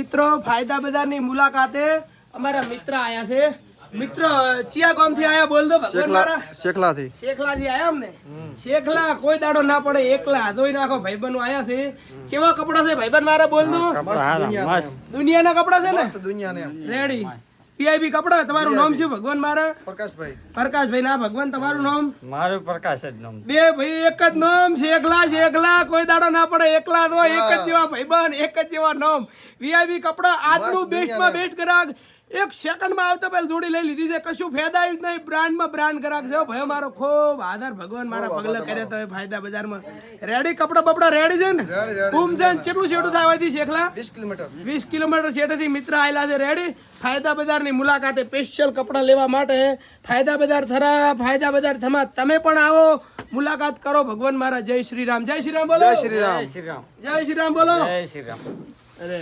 મિત્રો ફાયદા બજારની મુલાકાતે અમારા મિત્ર આયા છે મિત્ર ચિયા ગામ થી આયા બોલ દો ભગવાન મારા શેખલા થી આયા અમને શેખલા કોઈ દાડો ના પડે એકલા ધોઈ નાખો ભાઈબંધ આયા છે કેવા કપડા છે ભાઈબંધ મારા બોલ દો દુનિયાના કપડા છે ને દુનિયાના રેડી પીઆઈબી કપડા તમારું નામ શું ભગવાન મારા પ્રકાશભાઈ ના ભગવાન તમારું નામ મારું પ્રકાશ જ નામ બે ભાઈ એક જ નામ શેખલા કોઈ દાડો ના પડે એકલા દો એક જ જેવા ભાઈબંધ એક જ જેવા નામ વીઆઈપી કપડા આજનું બેસ્ટ માં બેસ્ટ ગ્રાહક એક સેકન્ડ માં આવતા પહેલા જોડી લઈ લીધી છે કશું ફાયદા જ નહીં બ્રાન્ડ માં બ્રાન્ડ ગ્રાહક છે ભાઈ મારો ખૂબ આધાર ભગવાન મારા પગલા કરે તો ફાયદા બજારમાં રેડી કપડા બપડા રેડી છે ને કુમ છે કેટલું શેઠું થાય છે શેખલા 20 કિલોમીટર શેઠેથી મિત્ર આયેલા છે રેડી ફાયદા બજારની મુલાકાતે સ્પેશિયલ કપડા લેવા માટે ફાયદા બજાર થરા ફાયદા બજાર થમા તમે પણ આવો મુલાકાત કરો ભગવાન મારા જય શ્રી રામ બોલો જય શ્રી રામ બોલો જય શ્રી રામ રેડી